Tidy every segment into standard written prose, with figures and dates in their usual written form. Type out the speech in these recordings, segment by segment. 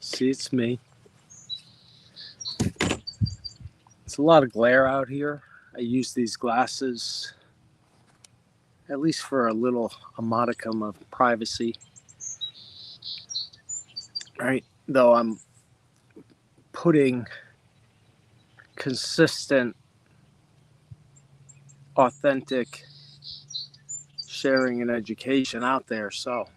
See, it's me. It's a lot of glare out here. I use these glasses, at least for a modicum of privacy. Right? Though I'm putting consistent, authentic sharing and education out there. So,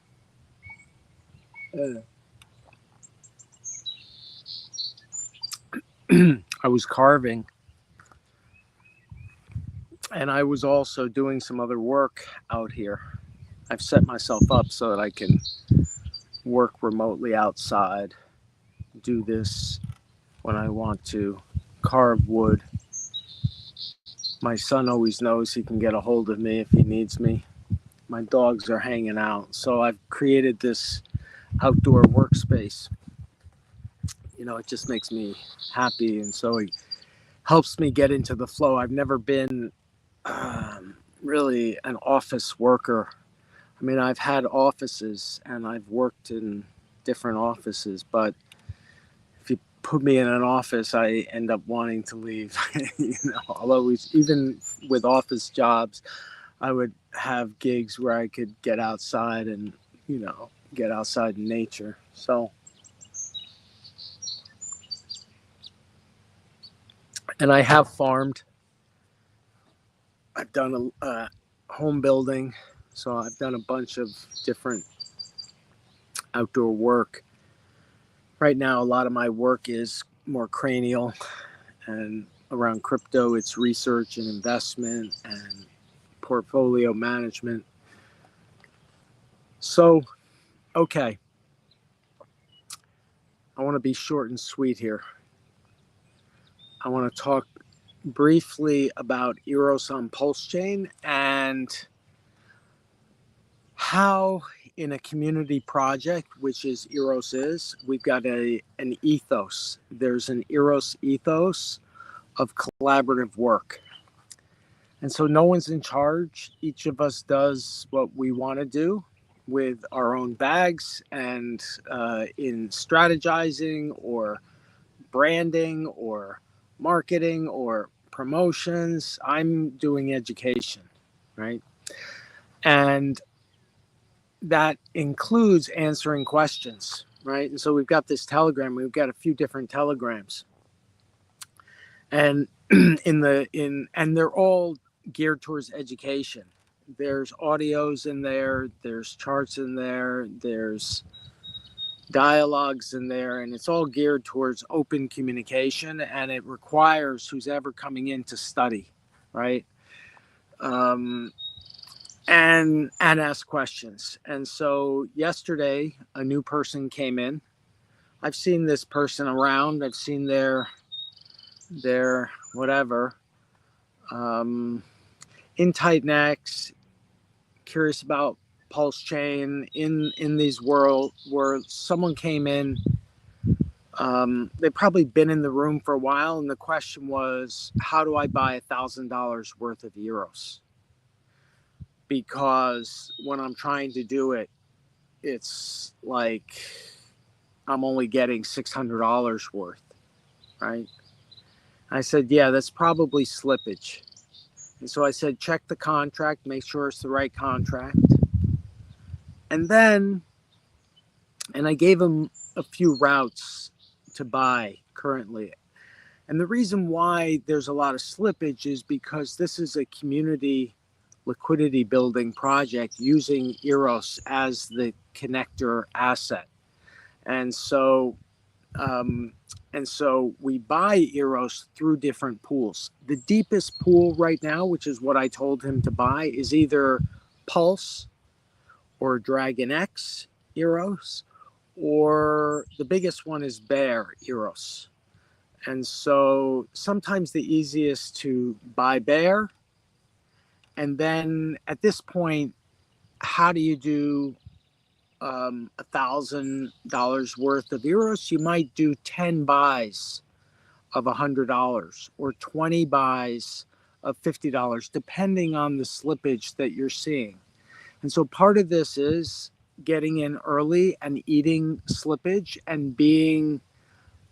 I was carving, and I was also doing some other work out here. I've set myself up so that I can work remotely outside, do this when I want to, carve wood. My son always knows he can get a hold of me if he needs me. My dogs are hanging out. So I've created this outdoor workspace. You know, it just makes me happy. And so it helps me get into the flow. I've never been really an office worker. I mean, I've had offices and I've worked in different offices, but if you put me in an office, I end up wanting to leave. Although even with office jobs, I would have gigs where I could get outside and, get outside in nature. So, and I have farmed. I've done a home building. So I've done a bunch of different outdoor work. Right now, a lot of my work is more cranial, and around crypto, it's research and investment and portfolio management. So, okay. I want to be short and sweet here. I want to talk briefly about Eros on Pulsechain and how in a community project, which is Eros is, we've got an ethos. There's an Eros ethos of collaborative work. And so no one's in charge. Each of us does what we want to do with our own bags, and in strategizing or branding or marketing or promotions, I'm doing education, right? And that includes answering questions, right? And so we've got this telegram. We've got a few different telegrams, and and they're all geared towards education. There's audios in there. There's charts in there. There's dialogues in there, and it's all geared towards open communication. And it requires who's ever coming in to study, right? And ask questions. And so yesterday, a new person came in. I've seen this person around. I've seen their whatever, in tight necks, curious about Pulsechain, in these world where someone came in. They've probably been in the room for a while, and the question was, how do I buy $1,000 worth of Eros? Because when I'm trying to do it, it's like I'm only getting $600 worth, right? I said, yeah, that's probably slippage. And so I said, check the contract, make sure it's the right contract. And I gave him a few routes to buy currently. And the reason why there's a lot of slippage is because this is a community liquidity building project using Eros as the connector asset. And so we buy Eros through different pools. The deepest pool right now, which is what I told him to buy, is either Pulse or Dragon X Eros, or the biggest one is Bear Eros. And so sometimes the easiest to buy Bear. And then at this point, how do you do $1,000 worth of Eros? You might do 10 buys of $100 or 20 buys of $50, depending on the slippage that you're seeing. And so part of this is getting in early and eating slippage and being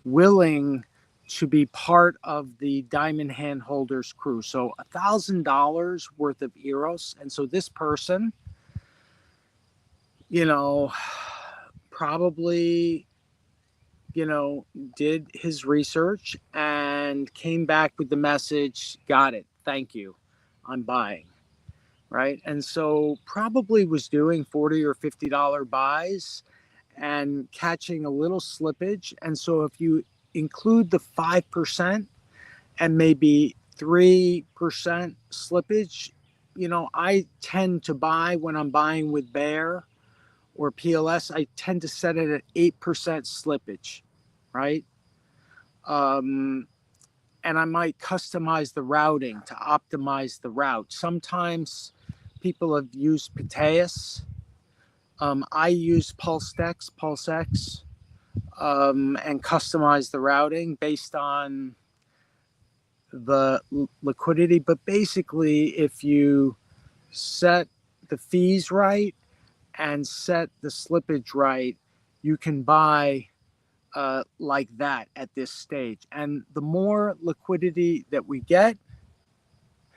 willing to be part of the diamond hand holders crew. So $1,000 worth of Eros. And so this person, you know, probably, you know, did his research and came back with the message, got it, thank you, I'm buying. Right. And so probably was doing $40 or $50 buys and catching a little slippage. And so if you include the 5% and maybe 3% slippage, you know, I tend to buy when I'm buying with Bear or PLS, I tend to set it at 8% slippage, right? And I might customize the routing to optimize the route. Sometimes people have used Pulsechain. I use Pulsex, and customize the routing based on the liquidity. But basically, if you set the fees right and set the slippage right, you can buy like that at this stage. And the more liquidity that we get,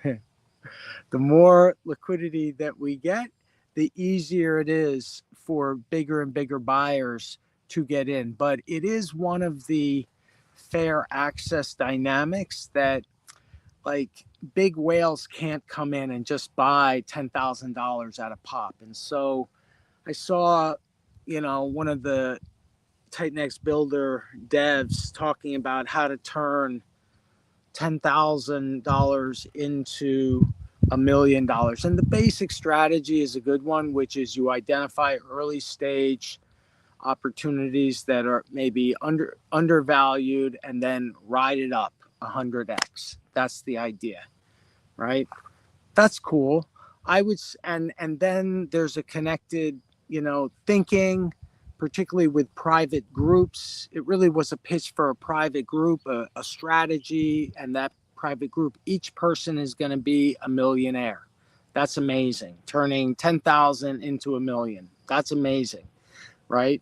the more liquidity that we get, the easier it is for bigger and bigger buyers to get in. But it is one of the fair access dynamics that, like, big whales can't come in and just buy $10,000 at a pop. And so I saw, you know, one of the Titanx builder devs talking about how to turn $10,000 into $1 million. And the basic strategy is a good one, which is you identify early stage opportunities that are maybe undervalued and then ride it up 100x. That's the idea, right? That's cool. I would, and then there's a connected, you know, thinking, particularly with private groups. It really was a pitch for a private group, a strategy, and that private group, each person is going to be a millionaire. That's amazing. Turning 10,000 into $1 million. That's amazing, right?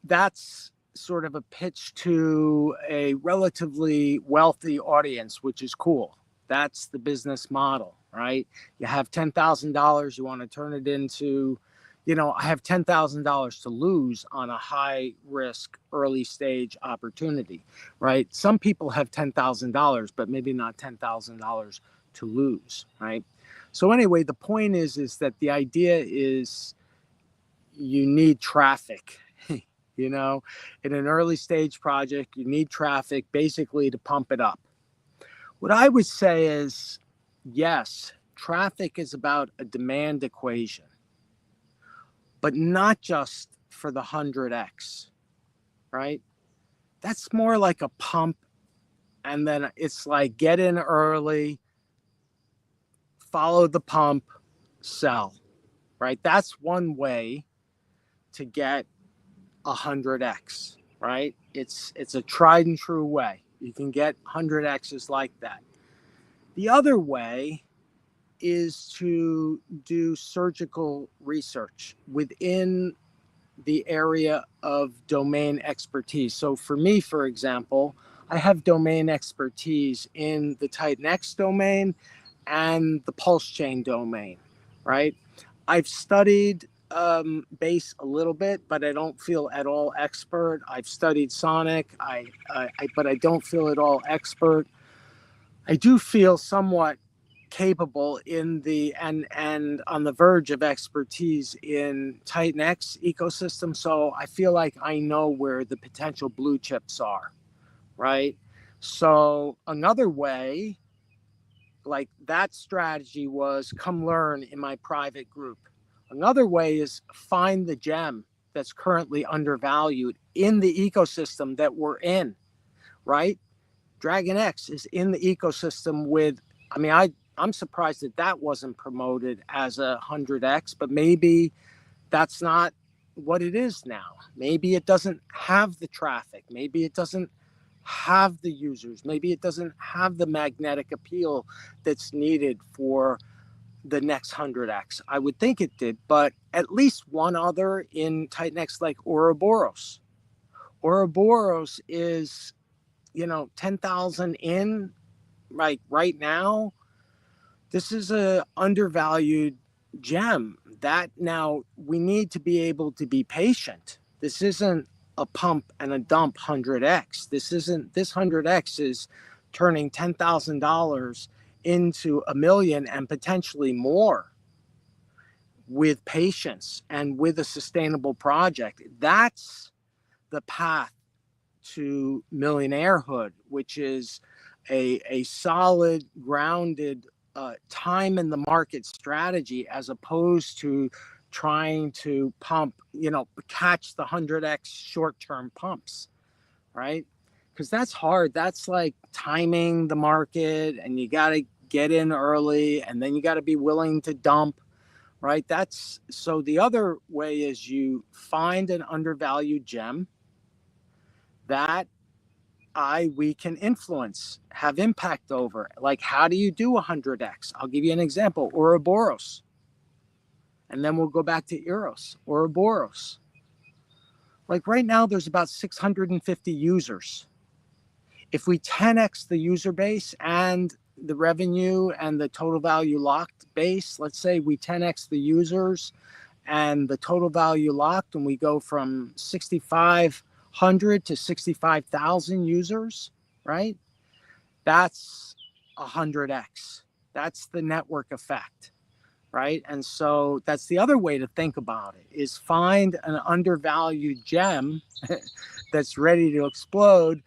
That's sort of a pitch to a relatively wealthy audience, which is cool. That's the business model, right? You have $10,000, you want to turn it into, you know, I have $10,000 to lose on a high risk early stage opportunity, right? Some people have $10,000, but maybe not $10,000 to lose, right? So anyway, the point is that the idea is you need traffic. You know, in an early stage project, you need traffic basically to pump it up. What I would say is, yes, traffic is about a demand equation, but not just for the 100x, right? That's more like a pump. And then it's like get in early, follow the pump, sell, right? That's one way to get 100x, right? It's a tried and true way. You can get 100x's like that. The other way is to do surgical research within the area of domain expertise. So for me, for example, I have domain expertise in the Titanx domain and the Pulsechain domain, right? I've studied base a little bit, but I don't feel at all expert. I've studied Sonic, but I don't feel at all expert. I do feel somewhat capable in the and on the verge of expertise in Titanx ecosystem. So I feel like I know where the potential blue chips are, right? So another way, like that strategy was come learn in my private group. Another way is find the gem that's currently undervalued in the ecosystem that we're in, right? Dragon X is in the ecosystem with, I mean, I'm surprised that that wasn't promoted as a 100x, but maybe that's not what it is now. Maybe it doesn't have the traffic. Maybe it doesn't have the users. Maybe it doesn't have the magnetic appeal that's needed for the next 100x. I would think it did, but at least one other in Titanx like Ouroboros. Ouroboros is, 10,000 in, like right now. This is a undervalued gem that now we need to be able to be patient. This isn't a pump and a dump 100x. This 100x is turning $10,000 into a million and potentially more with patience and with a sustainable project. That's the path to millionairehood, which is a solid, grounded time in the market strategy, as opposed to trying to pump, catch the 100x short-term pumps, right? Because that's hard. That's like timing the market, and you got to get in early, and then you got to be willing to dump, right? So the other way is you find an undervalued gem that we can influence, have impact over. Like, how do you do 100x? I'll give you an example: Ouroboros. And then we'll go back to Eros. Ouroboros. Like right now, there's about 650 users. If we 10x the user base and the revenue and the total value locked base, let's say we 10x the users and the total value locked, and we go from 6,500 to 65,000 users, right? That's 100x. That's the network effect, right? And so that's the other way to think about it, is find an undervalued gem that's ready to explode,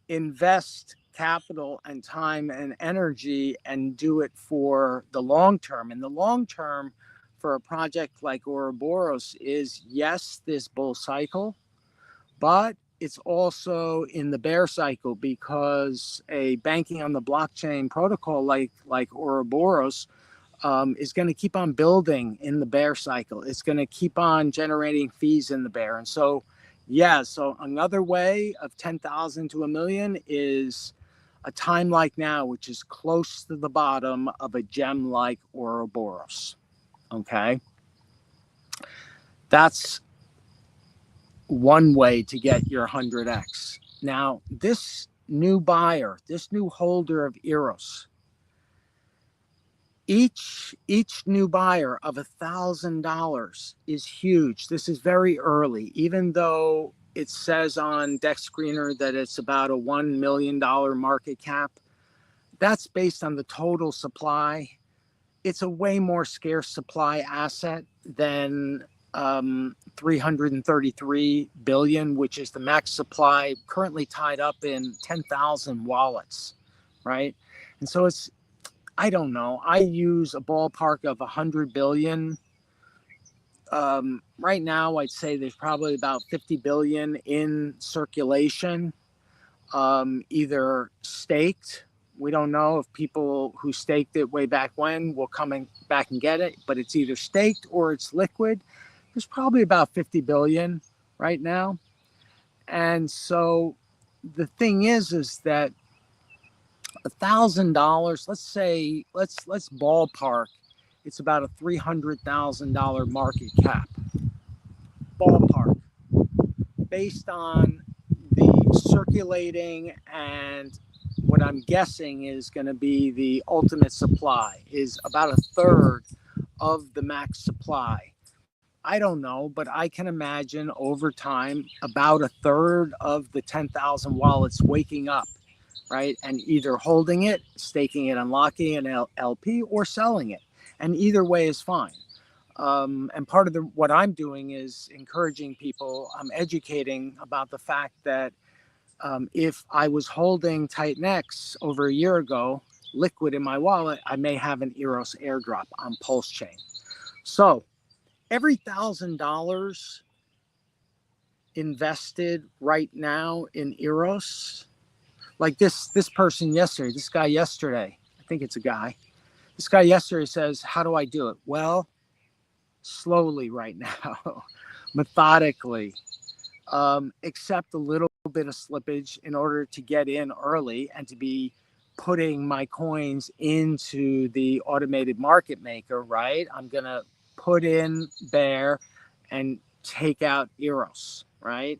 invest capital and time and energy, and do it for the long term. And the long term for a project like Ouroboros is, yes, this bull cycle, but it's also in the bear cycle, because a banking on the blockchain protocol like Ouroboros is going to keep on building in the bear cycle. It's going to keep on generating fees in the bear. And so, yeah, so another way of 10,000 to a million is a time like now, which is close to the bottom of a gem like Ouroboros. Okay. That's one way to get your 100x. Now, this new buyer, this new holder of Eros, each new buyer of $1,000 is huge. This is very early, even though it says on Deck Screener that it's about a $1 million market cap. That's based on the total supply. It's a way more scarce supply asset than 333 billion, which is the max supply currently tied up in 10,000 wallets, right? And so it's, I don't know, I use a ballpark of 100 billion. Right now, I'd say there's probably about 50 billion in circulation, either staked. We don't know if people who staked it way back when will come back and get it, but it's either staked or it's liquid. There's probably about 50 billion right now. And so the thing is that $1,000, let's say, let's ballpark, it's about a $300,000 market cap. Ballpark. Based on the circulating and what I'm guessing is going to be the ultimate supply is about a third of the max supply. I don't know, but I can imagine over time about a third of the 10,000 wallets waking up, right? And either holding it, staking it, unlocking an LP, or selling it. And either way is fine. And part of what I'm doing is encouraging people, I'm educating about the fact that if I was holding Titanx over a year ago, liquid in my wallet, I may have an Eros airdrop on Pulsechain. So every $1,000 invested right now in Eros, like this person yesterday, this guy yesterday, I think it's a guy. This guy yesterday says, how do I do it? Well, slowly right now, methodically, accept a little bit of slippage in order to get in early and to be putting my coins into the automated market maker, right? I'm going to put in Bear and take out Eros, right?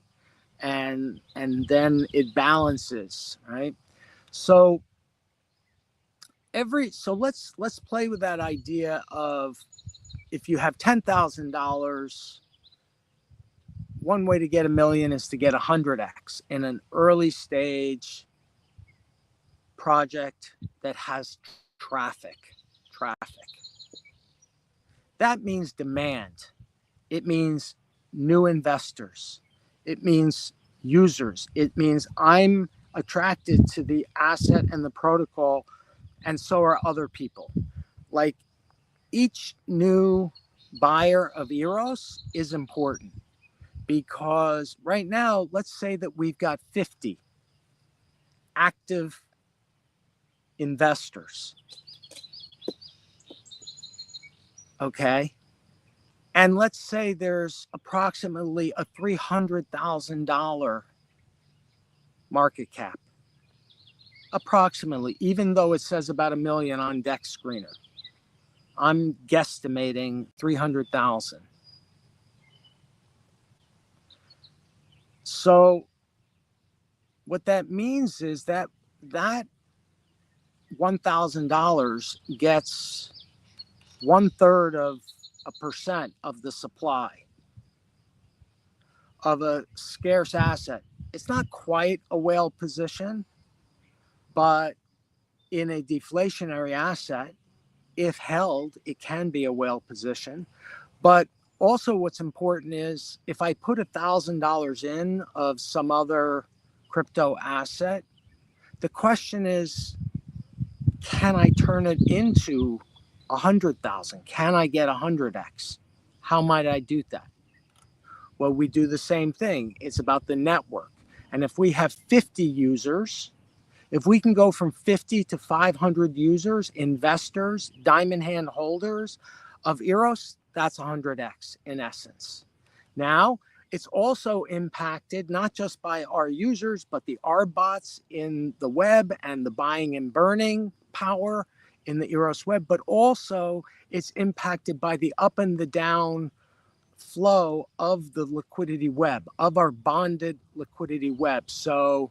And then it balances, right? So let's play with that idea of, if you have $10,000, one way to get a million is to get 100x in an early stage project that has traffic. That means demand. It means new investors. It means users. It means I'm attracted to the asset and the protocol, and so are other people. Like, each new buyer of Eros is important, because right now, let's say that we've got 50 active investors. Okay. And let's say there's approximately a $300,000 market cap. Approximately, even though it says about $1 million on Deck Screener. I'm guesstimating 300,000. So what that means is that $1,000 gets 1/3% of the supply of a scarce asset. It's not quite a whale position, but in a deflationary asset, if held, it can be a whale position. But also what's important is, if I put $1,000 in of some other crypto asset, the question is, can I turn it into 100,000? Can I get 100x? How might I do that? Well, we do the same thing. It's about the network. And if we have 50 users, if we can go from 50 to 500 users, investors, diamond hand holders of Eros, that's 100x in essence. Now, it's also impacted not just by our users, but the R bots in the web and the buying and burning power in the Eros web, but also it's impacted by the up and the down flow of the liquidity web, of our bonded liquidity web. So,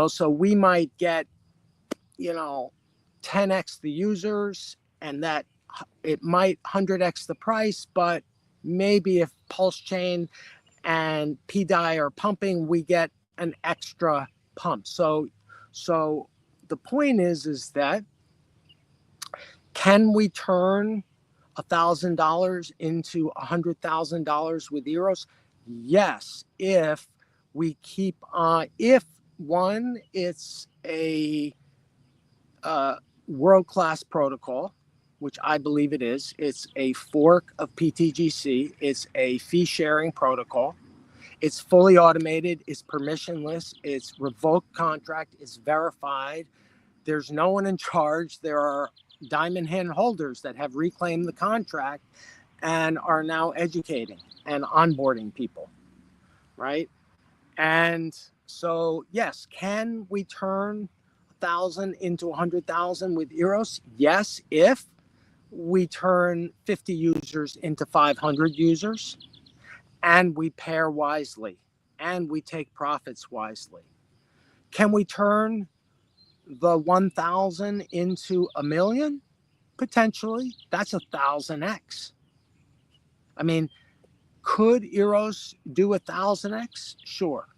so we might get, 10x the users, and that it might 100x the price, but maybe if Pulsechain and PDI are pumping, we get an extra pump. So the point is that, can we turn $1,000 into $100,000 with Eros? Yes, if we keep on. If one, it's a world-class protocol, which I believe it is. It's a fork of PTGC. It's a fee-sharing protocol. It's fully automated. It's permissionless. It's revoked contract. It's verified. There's no one in charge. There are diamond hand holders that have reclaimed the contract and are now educating and onboarding people, right? And so, yes, can we turn 1,000 into 100,000 with Eros? Yes, if we turn 50 users into 500 users, and we pair wisely, and we take profits wisely. Can we turn the 1,000 into $1 million? Potentially. That's 1,000x. I mean, could Eros do 1,000x? Sure.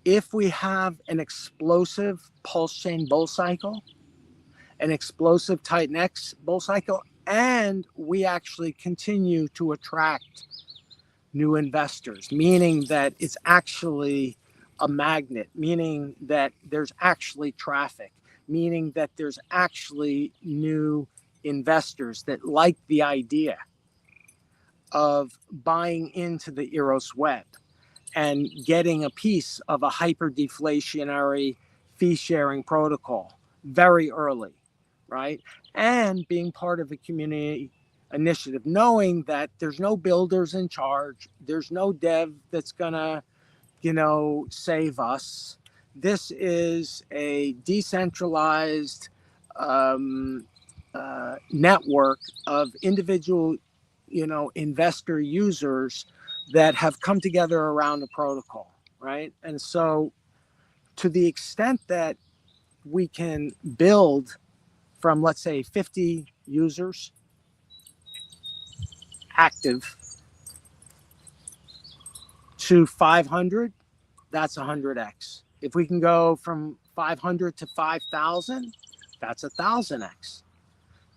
If we have an explosive Pulsechain bull cycle, an explosive Titan X bull cycle, and we actually continue to attract new investors, meaning that it's actually a magnet, meaning that there's actually traffic, meaning that there's actually new investors that like the idea of buying into the Eros web and getting a piece of a hyper deflationary fee sharing protocol very early, right? And being part of a community initiative, knowing that there's no builders in charge, there's no dev that's gonna, save us. This is a decentralized um, network of individual, investor users that have come together around the protocol, right? And so, to the extent that we can build from, let's say, 50 users active to 500, that's 100x. If we can go from 500 to 5,000, that's 1,000x.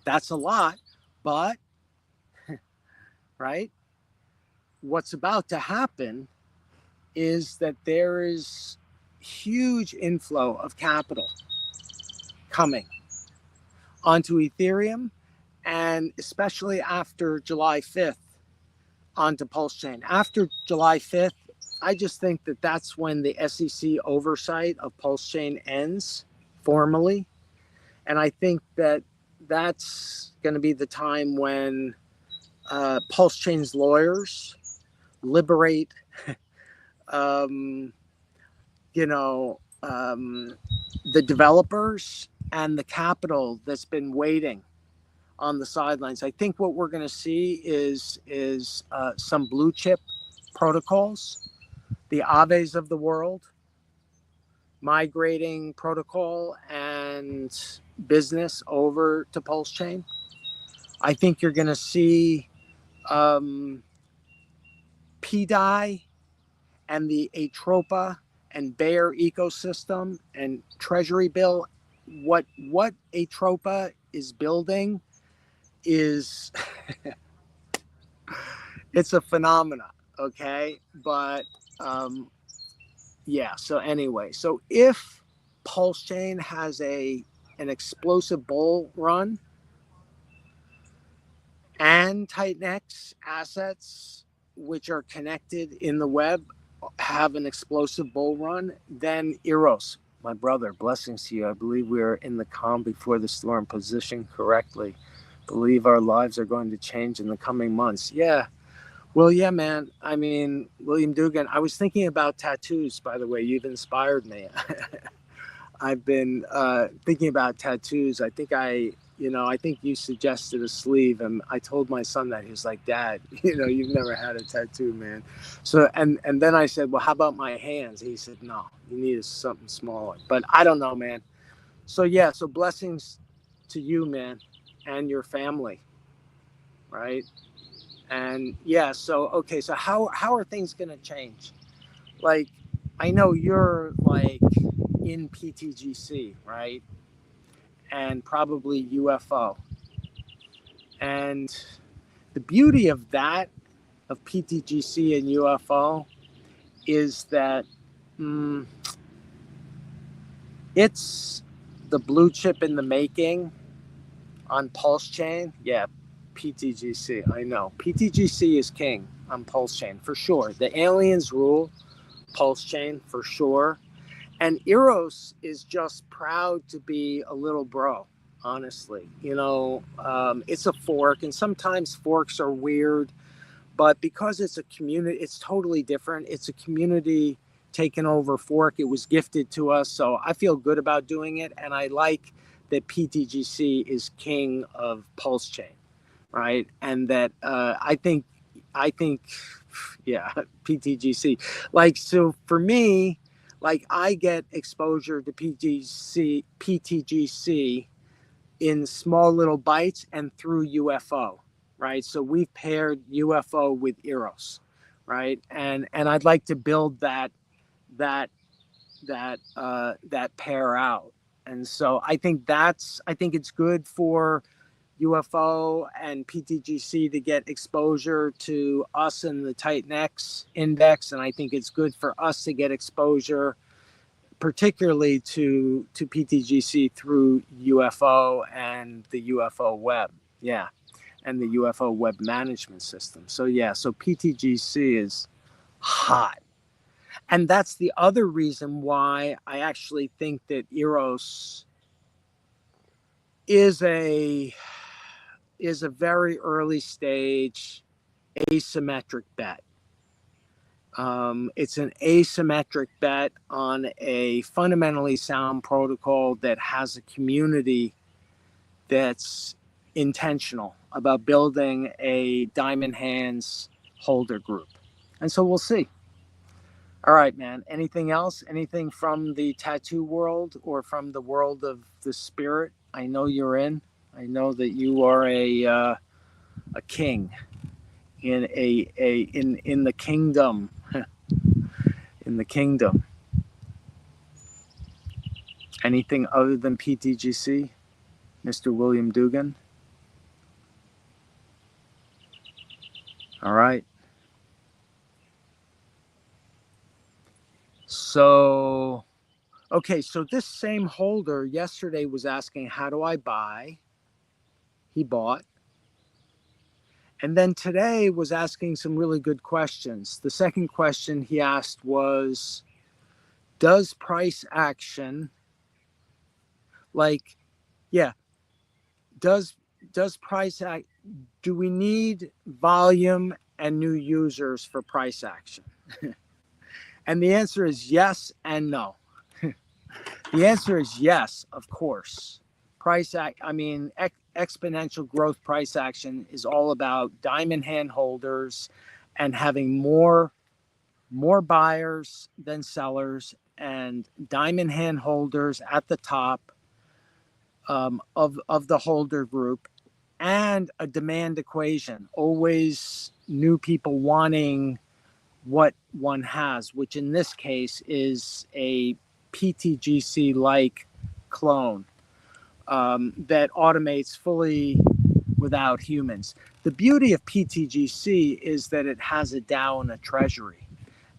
That's a lot, but right, what's about to happen is that there is huge inflow of capital coming onto Ethereum, and especially after July 5th onto Pulsechain. After July 5th, I just think that that's when the SEC oversight of Pulsechain ends formally. And I think that that's going to be the time when Pulsechain's lawyers liberate, um, you know, um, the developers and the capital that's been waiting on the sidelines. I think what we're going to see is some blue chip protocols, the Aves of the world, migrating protocol and business over to Pulsechain. I think you're going to see PDI and the Atropa and Bear ecosystem and Treasury Bill. What Atropa is building is it's a phenomena, okay? But yeah. So anyway, so if Pulsechain has an explosive bull run and Titanx assets which are connected in the web have an explosive bull run, then Eros, my brother, blessings to you. I believe we are in the calm before the storm, positioned correctly. Believe our lives are going to change in the coming months. Yeah. Well, yeah, man. I mean, William Dugan, I was thinking about tattoos, by the way. You've inspired me. I've been thinking about tattoos. I think you suggested a sleeve, and I told my son that. He was like, "Dad, you've never had a tattoo, man." So, and then I said, "Well, how about my hands?" He said, "No, you need something smaller." But I don't know, man. So yeah, so blessings to you, man, and your family, right? And yeah, so okay, so how are things gonna change? Like, I know you're like in PTGC, right? And probably UFO. And the beauty of that, of PTGC and UFO, is that mm, it's the blue chip in the making on Pulsechain. Yeah, PTGC, I know. PTGC is king on Pulsechain, for sure. The aliens rule Pulsechain, for sure. And Eros is just proud to be a little bro, honestly. It's a fork, and sometimes forks are weird, but because it's a community, it's totally different. It's a community taken over fork. It was gifted to us, so I feel good about doing it, and I like that PTGC is king of Pulsechain, right? And that I think, yeah, PTGC. Like, so for me, like, I get exposure to PTGC in small little bites and through UFO, right? So we've paired UFO with Eros, right? And I'd like to build that that pair out. And so I think it's good for UFO and PTGC to get exposure to us in the Titan X index, and I think it's good for us to get exposure, particularly to PTGC through UFO and the UFO web, yeah, and the UFO web management system. So yeah, so PTGC is hot, and that's the other reason why I actually think that Eros is a very early stage asymmetric bet. It's an asymmetric bet on a fundamentally sound protocol that has a community that's intentional about building a diamond hands holder group. And so we'll see. All right, man. Anything else? Anything from the tattoo world or from the world of the spirit? I know you're in. I know that you are a king in the kingdom. In the kingdom. Anything other than PTGC, Mr. William Dugan? All right. So, okay, so this same holder yesterday was asking, how do I buy? He bought. And then today was asking some really good questions. The second question he asked was, does price action, like, yeah, does price act, do we need volume and new users for price action? And the answer is yes and no. The answer is yes, of course. Exponential growth price action is all about diamond hand holders and having more buyers than sellers, and diamond hand holders at the top of the holder group, and a demand equation. Always new people wanting what one has, which in this case is a PTGC-like clone that automates fully without humans. The beauty of PTGC is that it has a DAO and a treasury,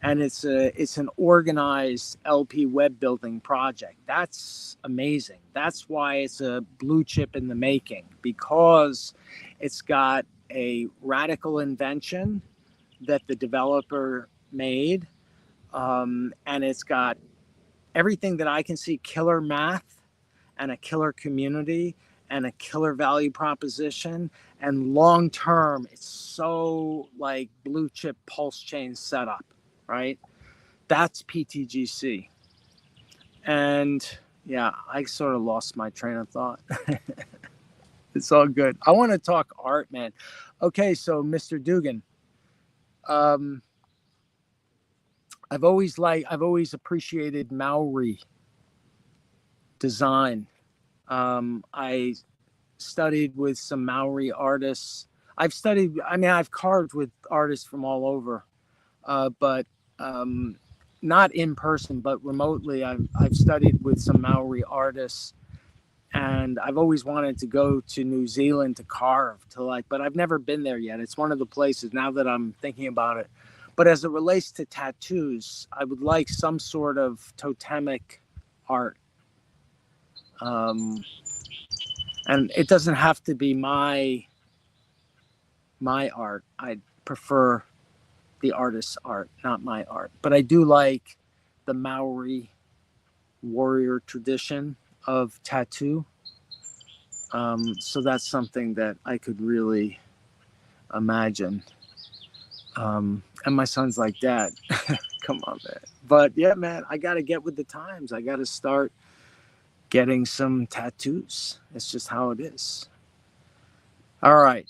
and it's an organized LP web building project. That's amazing. That's why it's a blue chip in the making, because it's got a radical invention that the developer made, and it's got everything that I can see: killer math and a killer community and a killer value proposition, and long term it's so like blue chip Pulsechain setup, right? That's PTGC. And yeah, I sort of lost my train of thought. It's all good. I want to talk art, man. Okay, so Mr. Dugan, I've always appreciated Maori design. I studied with some Maori artists. I've carved with artists from all over, but not in person, but remotely. I've studied with some Maori artists, and I've always wanted to go to New Zealand to carve, but I've never been there yet. It's one of the places now that I'm thinking about it. But as it relates to tattoos, I would like some sort of totemic art. And it doesn't have to be my art. I prefer the artist's art, not my art. But I do like the Maori warrior tradition of tattoo. So that's something that I could really imagine. And my son's like, Dad, come on, man. But yeah, man, I got to get with the times. I got to start getting some tattoos. It's just how it is. All right.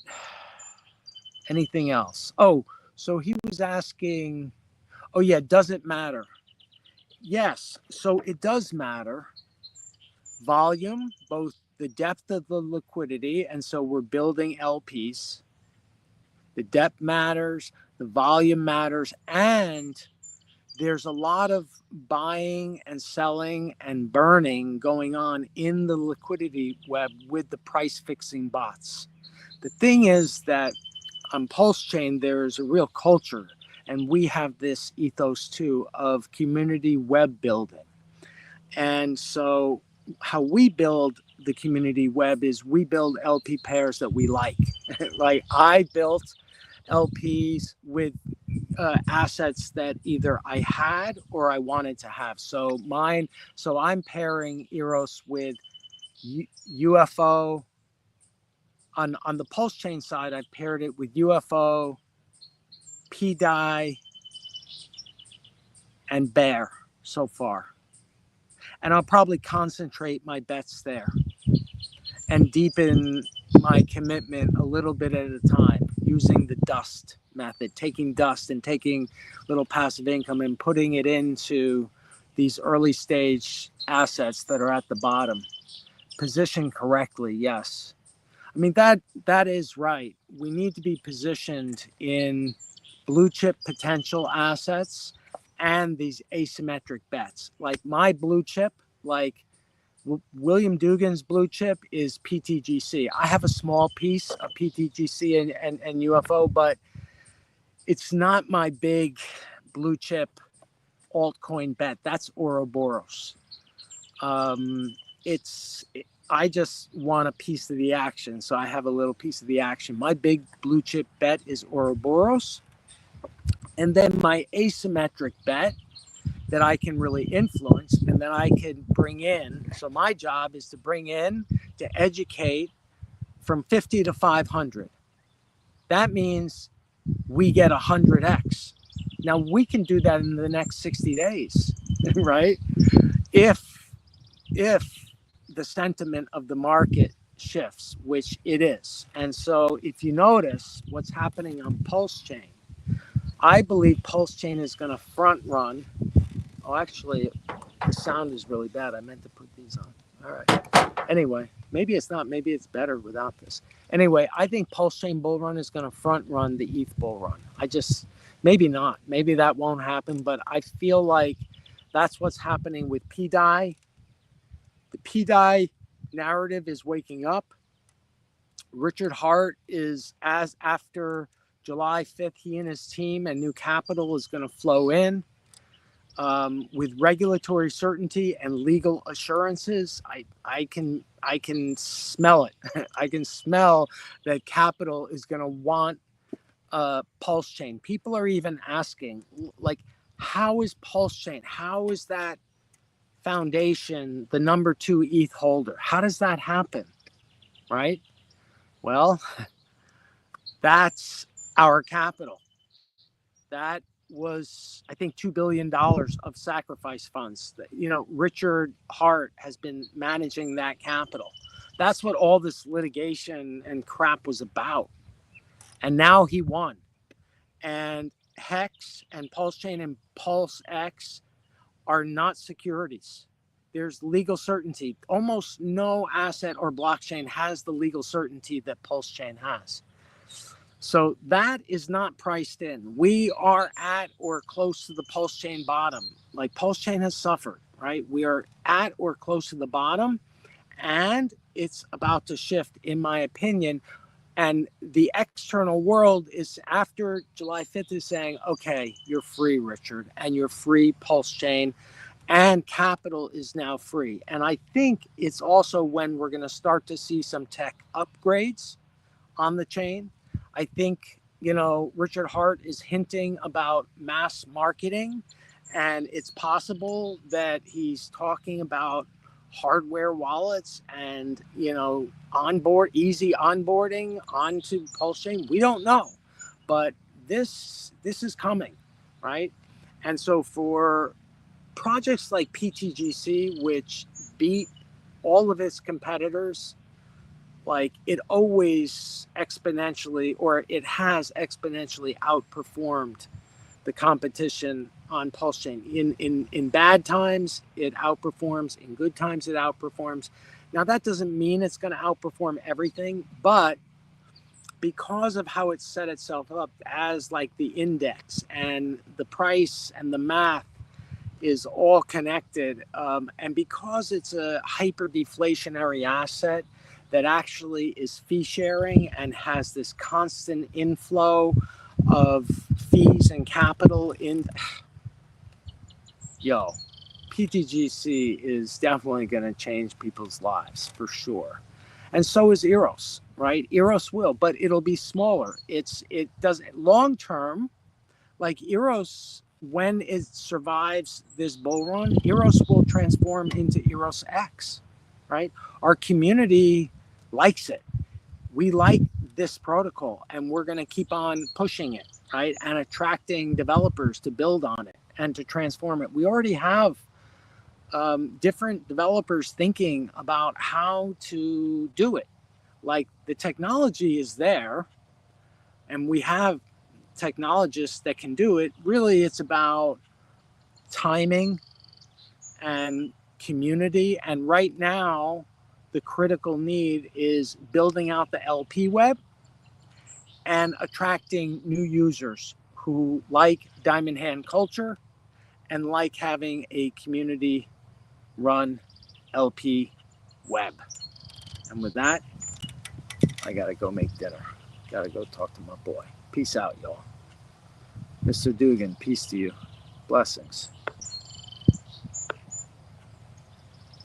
Anything else? Oh, so he was asking, oh yeah, does it matter? Yes. So it does matter. Volume, both the depth of the liquidity, and so we're building LPs. The depth matters, the volume matters, and there's a lot of buying and selling and burning going on in the liquidity web with the price fixing bots. The thing is that on Pulsechain, there's a real culture, and we have this ethos too of community web building. And so how we build the community web is we build LP pairs that we like. Like I built LPs with assets that either I had or I wanted to have. So I'm pairing Eros with UFO. On the Pulsechain side, I've paired it with UFO, PDI, and bear so far. And I'll probably concentrate my bets there and deepen my commitment a little bit at a time using the dust method, taking dust and taking little passive income and putting it into these early stage assets that are at the bottom. Positioned correctly, yes. I mean, that is right. We need to be positioned in blue chip potential assets and these asymmetric bets. Like my blue chip, like William Dugan's blue chip is PTGC. I have a small piece of PTGC and UFO, but it's not my big blue chip altcoin bet. That's Ouroboros. I just want a piece of the action, so I have a little piece of the action. My big blue chip bet is Ouroboros, and then my asymmetric bet that I can really influence and that I can bring in. So my job is to bring in, to educate from 50 to 500. That means we get 100x. Now we can do that in the next 60 days, right? If the sentiment of the market shifts, which it is. And so if you notice what's happening on Pulsechain, I believe Pulsechain is going to front run. Oh, actually, the sound is really bad. I meant to put these on. All right. Anyway, maybe it's not. Maybe it's better without this. Anyway, I think Pulsechain bull run is going to front run the ETH bull run. Maybe not. Maybe that won't happen. But I feel like that's what's happening with PDI. The PDI narrative is waking up. Richard Hart is, as after July 5th, he and his team and new capital is going to flow in. With regulatory certainty and legal assurances, I can smell it. I can smell that capital is going to want Pulsechain. People are even asking, like, how is Pulsechain? How is that foundation the number 2 ETH holder? How does that happen? Right? Well, that's our capital. That was, I think, $2 billion of sacrifice funds. Richard Hart has been managing that capital. That's what all this litigation and crap was about. And now he won. And Hex and Pulsechain and PulseX are not securities. There's legal certainty. Almost no asset or blockchain has the legal certainty that Pulsechain has. So that is not priced in. We are at or close to the Pulsechain bottom. Like Pulsechain has suffered, right? We are at or close to the bottom, and it's about to shift, in my opinion. And the external world is, after July 5th, is saying, okay, you're free, Richard, and you're free, Pulsechain, and capital is now free. And I think it's also when we're going to start to see some tech upgrades on the chain. I think, Richard Hart is hinting about mass marketing, and it's possible that he's talking about hardware wallets and, easy onboarding onto Pulsechain. We don't know, but this is coming, right? And so for projects like PTGC, which beat all of its competitors, like it always exponentially, or it has exponentially outperformed the competition on Pulsechain. In bad times, it outperforms. In good times, it outperforms. Now, that doesn't mean it's going to outperform everything, but because of how it set itself up as like the index, and the price and the math is all connected, and because it's a hyper deflationary asset that actually is fee sharing and has this constant inflow of fees and capital in, PTGC is definitely going to change people's lives for sure. And so is Eros, right? Eros will, but it'll be smaller. It doesn't long term, like Eros, when it survives this bull run, Eros will transform into Eros X, right? Our community likes it. We like this protocol, and we're going to keep on pushing it, right? And attracting developers to build on it. and to transform it. We already have different developers thinking about how to do it. Like the technology is there, and we have technologists that can do it. Really, it's about timing and community. And right now, the critical need is building out the LP web and attracting new users who like Diamond Hand culture and like having a community run LP web. And with that, I gotta go make dinner. Gotta go talk to my boy. Peace out, y'all. Mr. Dugan, peace to you. Blessings.